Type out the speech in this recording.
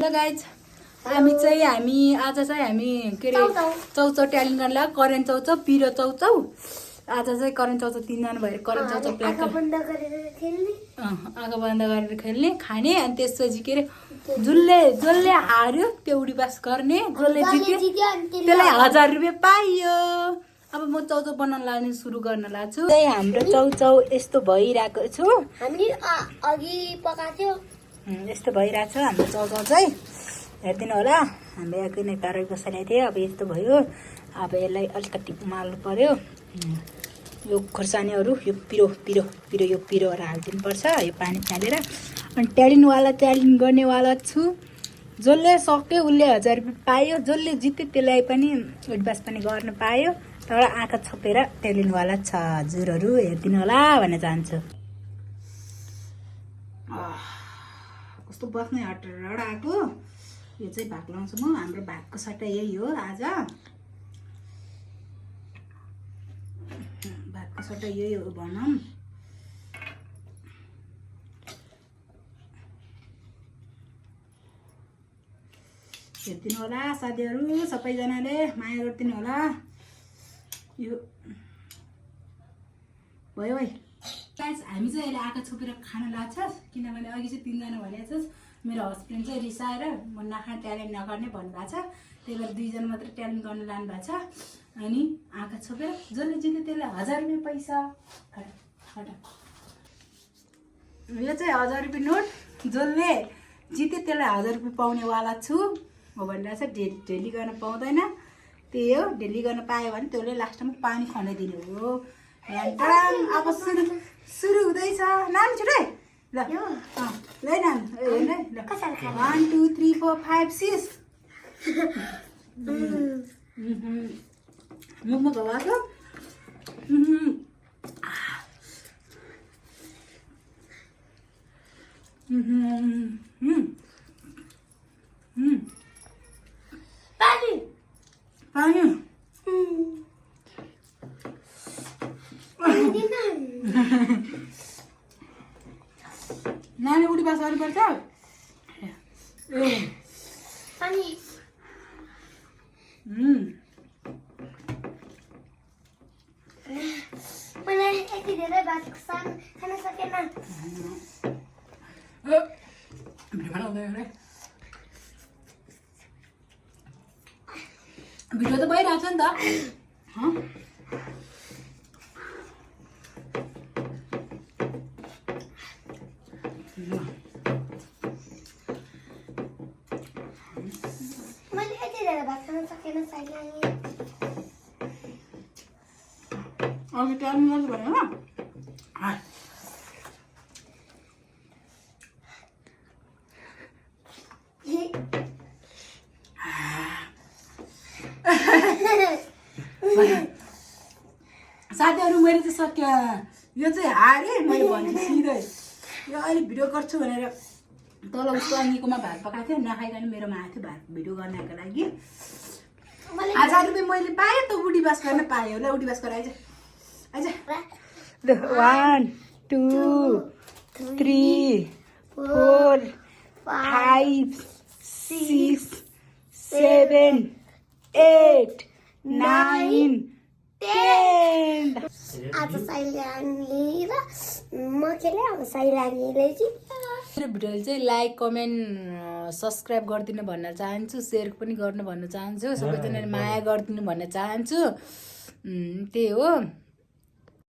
ल गाइज हामी आज चाहिँ हामी के अरे चौचौ ट्यालेन्ट गर्न लाग्यो करेन्ट चौचौ पिरो चौचौ आज चाहिँ करेन्ट चौचौ 3 जना भएर करेन्ट चौचौ प्ल्याक आँखा बन्द गरेर खेल्ने खाने अनि त्यसपछि के अरे जसले हार्यो त्यो उडीबास गर्ने जसले जित्यो त्यसलाई 1000 रुपियाँ पाइयो। अब म चौचौ बनाउन लाग्ने सुरु गर्न लाग्छु। हाम्रो चौचौ यस्तो भइरहेको छु हामीले अघि पकाएको थियो यस्तो भइरहेको छ हाम्रो चौचौ चाहिँ हेर्दिनु होला। हाम्रो यहाँ नै तराई बसालेको थियो अब यस्तो भयो। अब यसलाई अलिकति उमाल्नु पर्यो। यो खोर्सानीहरू यो पिरो यो पिरोहरू हालिदिनुपर्छ यो पानी फालेर। अनि ट्यालेन्ट गर्नेवाला छु। जसले सक्यो उसले 1000 रुपियाँ पायो, जसले जित्यो त्यसलाई पनि एडभान्स पनि गर्न पायो। तर आँखा छोपेर ट्यालेन्टवाला छ हजुरहरू हेरिदिनु होला भन्न चाहन्छु। कस्तो बस्ने हटेर आएको यो चाहिँ भाग लाउँछु म। हाम्रो भागको सट्टा यही हो आज। भागको सट्टा यही हो भनौँ। हेरिदिनु होला साथीहरू सबैजनाले माया गरिदिनु होला। यो भयो है गाइस हामी चाहिँ अहिले आँखा छोपेर खान लाग्छ किनभने अघि चाहिँ 3 जना भनेको छ। मेरो हस्बेन्ड चाहिँ रिसाएर म नखाने ट्यालेन्ट नगर्ने भन्नुभएको छ। त्यही भएर 2 जना मात्र ट्यालेन्ट गर्न लानु भएको छ। अनि आँखा छोपेर जसले जित्यो त्यसलाई 1000 रुपियाँ पैसा यो चाहिँ 1000 रुपियाँ नोट। जसले जित्यो त्यसलाई 1000 रुपियाँ पाउनेवाला छु म भनिरहेको छ। डेली गर्न पाउँदैन त्यही हो। डेली गर्न पायो भने त्यसले लास्टमा पानी खनाइदिने हो। अब सुरु हुँदैछ नानी छिटै ल ल नानी हेर्नु ल 1 2 3 4 5 6 मुखमा भवाएको पानी नानी उडी बास गर्नुपर्छ। अनि मलाई यति धेरै भात खान सकेन। भिडियो त भइरहेछ नि त। मैले यति धेरै भात खान सकेन साइलानी। अघि ट्यालेन्ट गर्छु भनेर साथीहरू मैले चाहिँ सक्यो। यो चाहिँ हारेँ मैले भने सिधै यो अहिले भिडियो गर्छु भनेर तल उसको अङ्गीकोमा भात पकाएको थियो नखाइकन मेरोमा आएको थियो भात भिडियो गर्नको लागि। 1000 रुपियाँ मैले पाएँ त उडी बास गर्न पाएँ होला। उडी बास गराइज आइज 1 2 3 4 5 6 7 8 9 10 आज साइलानी र म खेले अब साइलानीले मेरो भिडियो चाहिँ लाइक कमेन्ट सब्सक्राइब गरिदिनु भन्न चाहन्छु। सेयर पनि गर्नु भन्न चाहन्छु। सबैजनाले माया गरिदिनु भन्न चाहन्छु। त्यही हो।